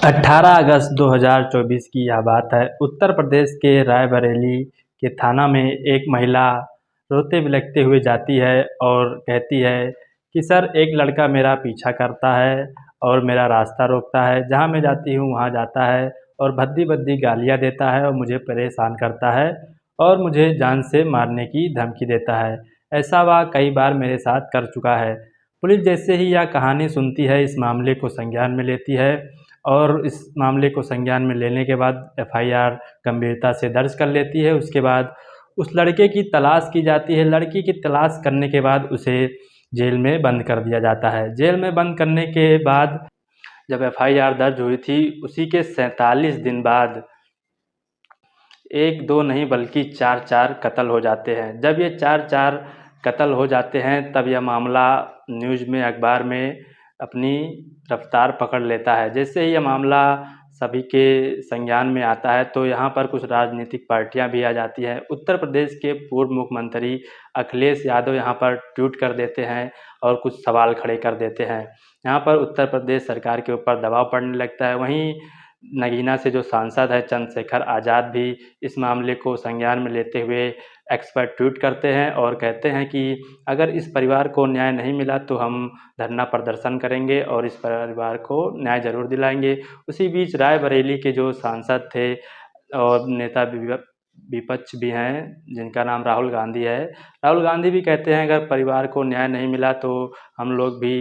18 अगस्त 2024 की यह बात है। उत्तर प्रदेश के रायबरेली के थाना में एक महिला रोते बिलखते हुए जाती है और कहती है कि सर, एक लड़का मेरा पीछा करता है और मेरा रास्ता रोकता है। जहाँ मैं जाती हूँ वहाँ जाता है और भद्दी-भद्दी गालियाँ देता है और मुझे परेशान करता है और मुझे जान से मारने की धमकी देता है। ऐसा वह कई बार मेरे साथ कर चुका है। पुलिस जैसे ही यह कहानी सुनती है, इस मामले को संज्ञान में लेती है और इस मामले को संज्ञान में लेने के बाद एफआईआर गंभीरता से दर्ज कर लेती है। उसके बाद उस लड़के की तलाश की जाती है। लड़की की तलाश करने के बाद उसे जेल में बंद कर दिया जाता है। जेल में बंद करने के बाद जब एफआईआर दर्ज हुई थी, उसी के 47 दिन बाद एक दो नहीं बल्कि चार चार कत्ल हो जाते हैं। जब ये चार चार कत्ल हो जाते हैं तब यह मामला न्यूज़ में, अखबार में अपनी रफ्तार पकड़ लेता है। जैसे ही यह मामला सभी के संज्ञान में आता है तो यहाँ पर कुछ राजनीतिक पार्टियाँ भी आ जाती हैं। उत्तर प्रदेश के पूर्व मुख्यमंत्री अखिलेश यादव यहाँ पर ट्वीट कर देते हैं और कुछ सवाल खड़े कर देते हैं। यहाँ पर उत्तर प्रदेश सरकार के ऊपर दबाव पड़ने लगता है। वहीं नगीना से जो सांसद है चंद्रशेखर आज़ाद भी इस मामले को संज्ञान में लेते हुए एक्सपर्ट ट्वीट करते हैं और कहते हैं कि अगर इस परिवार को न्याय नहीं मिला तो हम धरना प्रदर्शन करेंगे और इस परिवार को न्याय ज़रूर दिलाएंगे। उसी बीच रायबरेली के जो सांसद थे और नेता विपक्ष भी हैं, जिनका नाम राहुल गांधी है, राहुल गांधी भी कहते हैं अगर परिवार को न्याय नहीं मिला तो हम लोग भी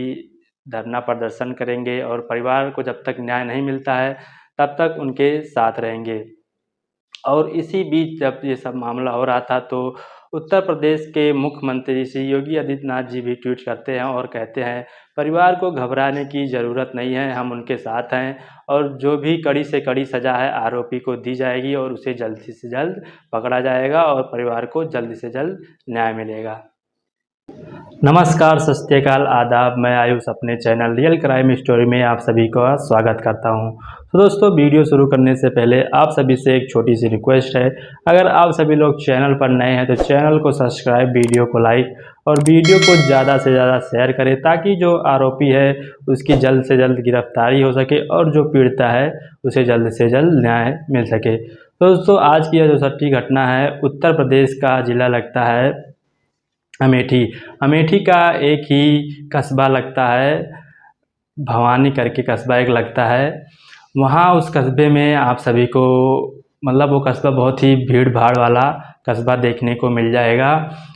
धरना प्रदर्शन करेंगे और परिवार को जब तक न्याय नहीं मिलता है तब तक उनके साथ रहेंगे। और इसी बीच जब ये सब मामला हो रहा था तो उत्तर प्रदेश के मुख्यमंत्री श्री योगी आदित्यनाथ जी भी ट्वीट करते हैं और कहते हैं परिवार को घबराने की ज़रूरत नहीं है, हम उनके साथ हैं और जो भी कड़ी से कड़ी सज़ा है आरोपी को दी जाएगी और उसे जल्द से जल्द पकड़ा जाएगा और परिवार को जल्द से जल्द न्याय मिलेगा। नमस्कार, सत श्री अकाल, आदाब। मैं आयुष अपने चैनल रियल क्राइम स्टोरी में आप सभी का स्वागत करता हूं। तो दोस्तों, वीडियो शुरू करने से पहले आप सभी से एक छोटी सी रिक्वेस्ट है। अगर आप सभी लोग चैनल पर नए हैं तो चैनल को सब्सक्राइब, वीडियो को लाइक और वीडियो को ज़्यादा से ज़्यादा शेयर करें ताकि जो आरोपी है उसकी जल्द से जल्द गिरफ्तारी हो सके और जो पीड़िता है उसे जल्द से जल्द न्याय मिल सके। तो दोस्तों, आज की यह जो सच्ची घटना है, उत्तर प्रदेश का ज़िला लगता है अमेठी। अमेठी का एक ही कस्बा लगता है, भवानी करके कस्बा एक लगता है। वहाँ उस कस्बे में आप सभी को, मतलब वो कस्बा बहुत ही भीड़ भाड़ वाला कस्बा देखने को मिल जाएगा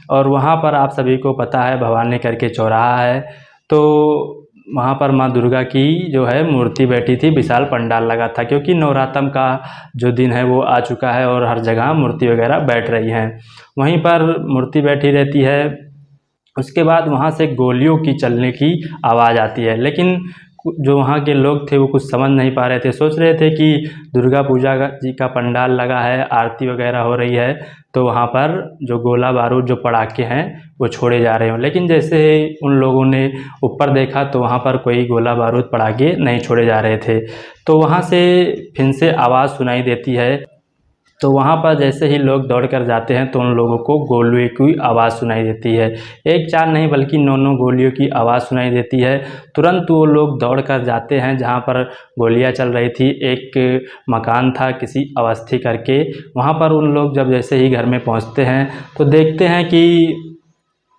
और वहाँ पर आप सभी को पता है भवानी करके चौराहा है, तो वहाँ पर माँ दुर्गा की जो है मूर्ति बैठी थी, विशाल पंडाल लगा था क्योंकि नवरात्र का जो दिन है वो आ चुका है और हर जगह मूर्ति वगैरह बैठ रही हैं। वहीं पर मूर्ति बैठी रहती है। उसके बाद वहाँ से गोलियों की चलने की आवाज़ आती है, लेकिन जो वहाँ के लोग थे वो कुछ समझ नहीं पा रहे थे। सोच रहे थे कि दुर्गा पूजा जी का पंडाल लगा है, आरती वगैरह हो रही है, तो वहाँ पर जो गोला बारूद, जो पटाखे हैं वो छोड़े जा रहे हों। लेकिन जैसे उन लोगों ने ऊपर देखा तो वहाँ पर कोई गोला बारूद, पटाखे नहीं छोड़े जा रहे थे। तो वहाँ से फिर से आवाज़ सुनाई देती है, तो वहाँ पर जैसे ही लोग दौड़ कर जाते हैं तो उन लोगों को गोलियों की आवाज़ सुनाई देती है। एक चार नहीं बल्कि 9 गोलियों की आवाज़ सुनाई देती है। तुरंत वो लोग दौड़ कर जाते हैं जहाँ पर गोलियां चल रही थी। एक मकान था किसी अवस्थी करके, वहाँ पर उन लोग जब जैसे ही घर में पहुँचते हैं तो देखते हैं कि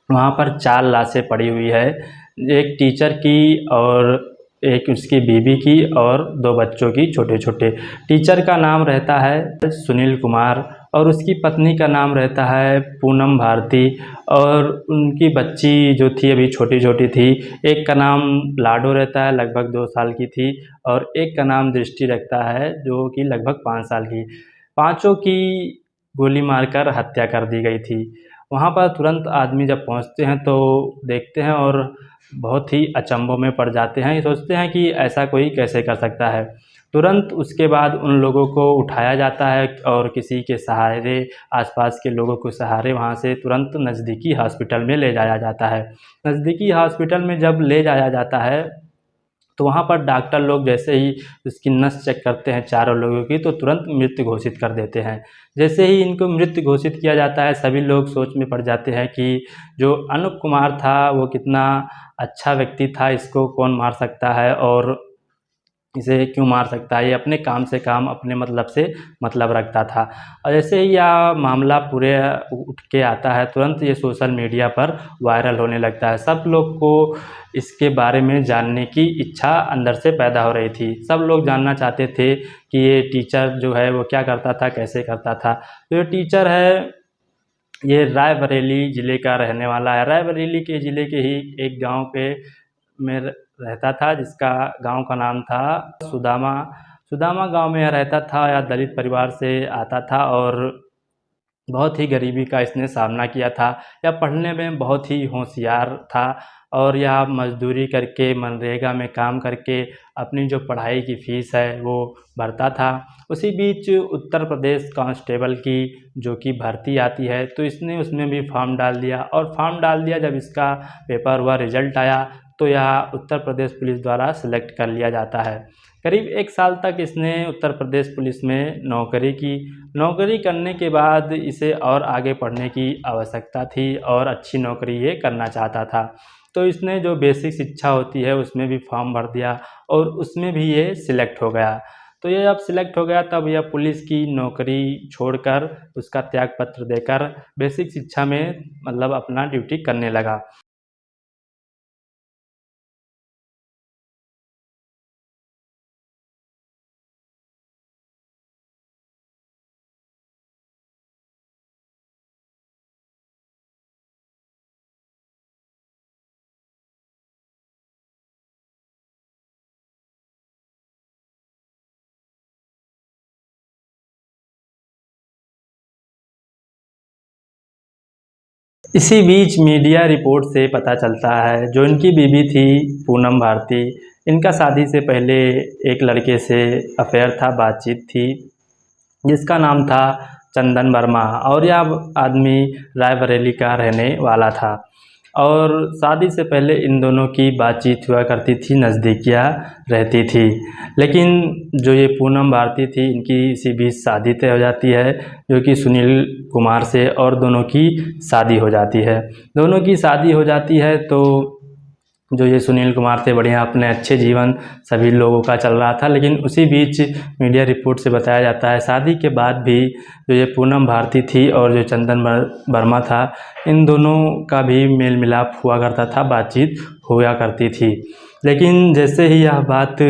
वहाँ पर 4 लाशें पड़ी हुई है, एक टीचर की और एक उसकी बीवी की और 2 बच्चों की, छोटे छोटे। टीचर का नाम रहता है सुनील कुमार और उसकी पत्नी का नाम रहता है पूनम भारती और उनकी बच्ची जो थी अभी छोटी छोटी थी, एक का नाम लाडो रहता है, लगभग 2 साल की थी, और एक का नाम दृष्टि रखता है जो कि लगभग 5 साल की। पांचों की गोली मारकर हत्या कर दी गई थी। वहाँ पर तुरंत आदमी जब पहुँचते हैं तो देखते हैं और बहुत ही अचंभों में पड़ जाते हैं। ये सोचते हैं कि ऐसा कोई कैसे कर सकता है। तुरंत उसके बाद उन लोगों को उठाया जाता है और किसी के सहारे, आसपास के लोगों के सहारे वहाँ से तुरंत नज़दीकी हॉस्पिटल में ले जाया जाता है। नज़दीकी हॉस्पिटल में जब ले जाया जाता है तो वहाँ पर डॉक्टर लोग जैसे ही उसकी नस चेक करते हैं चारों लोगों की तो तुरंत मृत घोषित कर देते हैं। जैसे ही इनको मृत घोषित किया जाता है सभी लोग सोच में पड़ जाते हैं कि जो अनूप कुमार था वो कितना अच्छा व्यक्ति था, इसको कौन मार सकता है। और इसे क्यों मार सकता है, ये अपने काम से काम अपने मतलब से मतलब रखता था। और जैसे ही यह मामला पूरे उठ के आता है, तुरंत ये सोशल मीडिया पर वायरल होने लगता है। सब लोग को इसके बारे में जानने की इच्छा अंदर से पैदा हो रही थी। सब लोग जानना चाहते थे कि ये टीचर जो है वो क्या करता था, कैसे करता था। तो ये टीचर है, ये रायबरेली ज़िले का रहने वाला है। रायबरेली के ज़िले के ही एक गांव पे में रहता था, जिसका गांव का नाम था सुदामा। सुदामा गांव में यह रहता था। यह दलित परिवार से आता था और बहुत ही गरीबी का इसने सामना किया था। यह पढ़ने में बहुत ही होशियार था और यह मजदूरी करके, मनरेगा में काम करके अपनी जो पढ़ाई की फ़ीस है वो भरता था। उसी बीच उत्तर प्रदेश कांस्टेबल की जो कि भर्ती आती है, तो इसने उसमें भी फॉर्म डाल दिया। और फॉर्म डाल दिया, जब इसका पेपर हुआ, रिजल्ट आया, तो यह उत्तर प्रदेश पुलिस द्वारा सिलेक्ट कर लिया जाता है। करीब 1 साल तक इसने उत्तर प्रदेश पुलिस में नौकरी की। नौकरी करने के बाद इसे और आगे पढ़ने की आवश्यकता थी और अच्छी नौकरी ये करना चाहता था। तो इसने जो बेसिक शिक्षा होती है उसमें भी फॉर्म भर दिया और उसमें भी ये सिलेक्ट हो गया। तो ये जब सिलेक्ट हो गया, तब यह पुलिस की नौकरी छोड़कर, उसका त्यागपत्र देकर बेसिक शिक्षा में मतलब अपना ड्यूटी करने लगा। इसी बीच मीडिया रिपोर्ट से पता चलता है, जो इनकी बीवी थी पूनम भारती, इनका शादी से पहले एक लड़के से अफेयर था, बातचीत थी, जिसका नाम था चंदन वर्मा। और यह आदमी रायबरेली का रहने वाला था और शादी से पहले इन दोनों की बातचीत हुआ करती थी, नज़दीकियाँ रहती थी। लेकिन जो ये पूनम भारती थी, इनकी इसी बीच शादी तय हो जाती है, जो कि सुनील कुमार से, और दोनों की शादी हो जाती है। दोनों की शादी हो जाती है तो जो ये सुनील कुमार थे, बढ़िया अपने अच्छे जीवन सभी लोगों का चल रहा था। लेकिन उसी बीच मीडिया रिपोर्ट से बताया जाता है, शादी के बाद भी जो ये पूनम भारती थी और जो चंदन वर्मा था, इन दोनों का भी मेल मिलाप हुआ करता था, बातचीत हुआ करती थी। लेकिन जैसे ही यह बात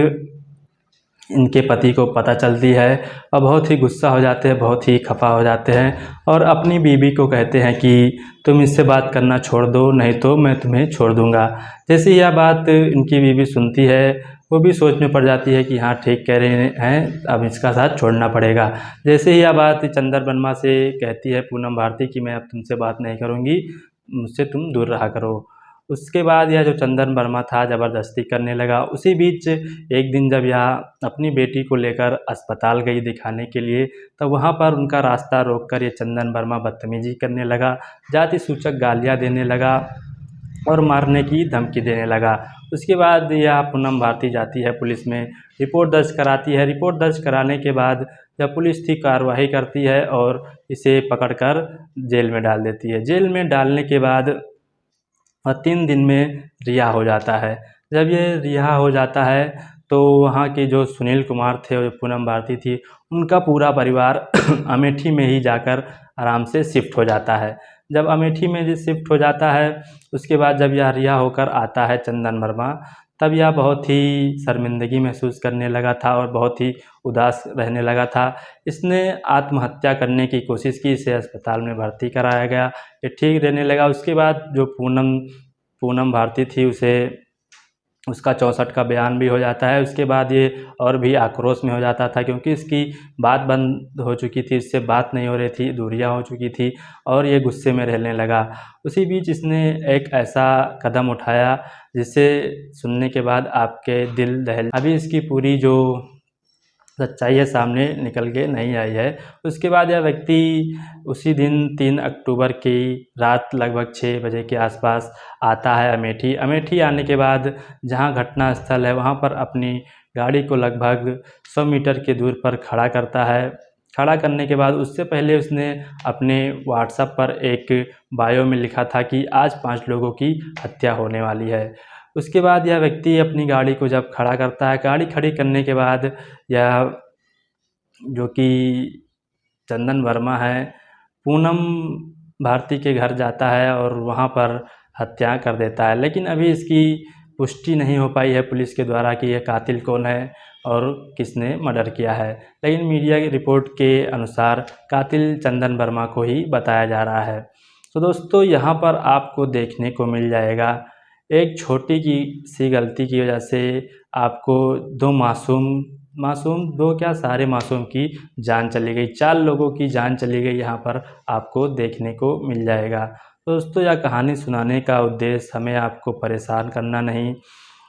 इनके पति को पता चलती है और बहुत ही गुस्सा हो जाते हैं, बहुत ही खफा हो जाते हैं और अपनी बीवी को कहते हैं कि तुम इससे बात करना छोड़ दो, नहीं तो मैं तुम्हें छोड़ दूंगा। जैसे ही यह बात इनकी बीवी सुनती है, वो भी सोच में पड़ जाती है कि हाँ, ठीक कह रहे हैं, अब इसका साथ छोड़ना पड़ेगा। जैसे ही यह बात चंदन वर्मा से कहती है पूनम भारती कि मैं अब तुमसे बात नहीं करूँगी, मुझसे तुम दूर रहा करो। उसके बाद यह जो चंदन वर्मा था, ज़बरदस्ती करने लगा। उसी बीच एक दिन जब यह अपनी बेटी को लेकर अस्पताल गई दिखाने के लिए, तब वहाँ पर उनका रास्ता रोककर ये चंदन वर्मा बदतमीजी करने लगा, जाति सूचक गालियाँ देने लगा और मारने की धमकी देने लगा। उसके बाद यह पूनम भारती जाती है पुलिस में, रिपोर्ट दर्ज कराती है। रिपोर्ट दर्ज कराने के बाद जब पुलिस थी कार्रवाई करती है और इसे पकड़कर जेल में डाल देती है। जेल में डालने के बाद 3 दिन में रिहा हो जाता है। जब ये रिहा हो जाता है, तो वहाँ के जो सुनील कुमार थे और जो पूनम भारती थी, उनका पूरा परिवार अमेठी में ही जाकर आराम से शिफ्ट हो जाता है। जब अमेठी में जो शिफ्ट हो जाता है, उसके बाद जब यह रिहा होकर आता है चंदन वर्मा, तब यह बहुत ही शर्मिंदगी महसूस करने लगा था और बहुत ही उदास रहने लगा था। इसने आत्महत्या करने की कोशिश की, इसे अस्पताल में भर्ती कराया गया, ये ठीक रहने लगा। उसके बाद जो पूनम पूनम भारती थी, उसे उसका 64 का बयान भी हो जाता है। उसके बाद ये और भी आक्रोश में हो जाता था, क्योंकि इसकी बात बंद हो चुकी थी, इससे बात नहीं हो रही थी, दूरियां हो चुकी थी और ये गुस्से में रहने लगा। उसी बीच इसने एक ऐसा कदम उठाया जिसे सुनने के बाद आपके दिल दहल। अभी इसकी पूरी जो सच्चाई है सामने निकल के नहीं आई है। उसके बाद यह व्यक्ति उसी दिन 3 अक्टूबर की रात लगभग 6 बजे के आसपास आता है अमेठी। अमेठी आने के बाद जहां घटना स्थल है, वहां पर अपनी गाड़ी को लगभग 100 मीटर की दूर पर खड़ा करता है। खड़ा करने के बाद उससे पहले उसने अपने व्हाट्सएप पर एक बायो में लिखा था कि आज 5 लोगों की हत्या होने वाली है। उसके बाद यह व्यक्ति अपनी गाड़ी को जब खड़ा करता है, गाड़ी खड़ी करने के बाद यह जो कि चंदन वर्मा है, पूनम भारती के घर जाता है और वहाँ पर हत्या कर देता है। लेकिन अभी इसकी पुष्टि नहीं हो पाई है पुलिस के द्वारा कि यह कातिल कौन है और किसने मर्डर किया है। लेकिन मीडिया की रिपोर्ट के अनुसार कातिल चंदन वर्मा को ही बताया जा रहा है। तो दोस्तों, यहाँ पर आपको देखने को मिल जाएगा एक छोटी सी गलती की वजह से आपको दो मासूम दो क्या सारे मासूम की जान चली गई, 4 लोगों की जान चली गई यहाँ पर आपको देखने को मिल जाएगा। तो दोस्तों, यह कहानी सुनाने का उद्देश्य हमें आपको परेशान करना नहीं,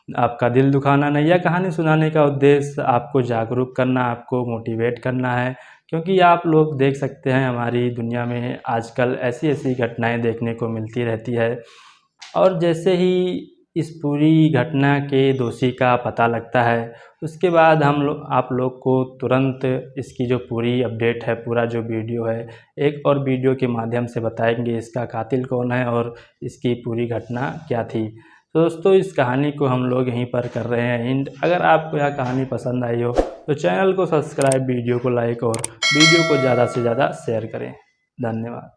आपका दिल दुखाना नहीं। यह कहानी सुनाने का उद्देश्य आपको जागरूक करना, आपको मोटिवेट करना है, क्योंकि आप लोग देख सकते हैं हमारी दुनिया में आजकल ऐसी घटनाएं देखने को मिलती रहती है। और जैसे ही इस पूरी घटना के दोषी का पता लगता है, उसके बाद आप लोग को तुरंत इसकी जो पूरी अपडेट है, पूरा जो वीडियो है, एक और वीडियो के माध्यम से बताएंगे इसका कातिल कौन है और इसकी पूरी घटना क्या थी। तो दोस्तों, इस कहानी को हम लोग यहीं पर कर रहे हैं एंड। अगर आपको यह कहानी पसंद आई हो तो चैनल को सब्सक्राइब, वीडियो को लाइक और वीडियो को ज़्यादा से ज़्यादा शेयर करें। धन्यवाद।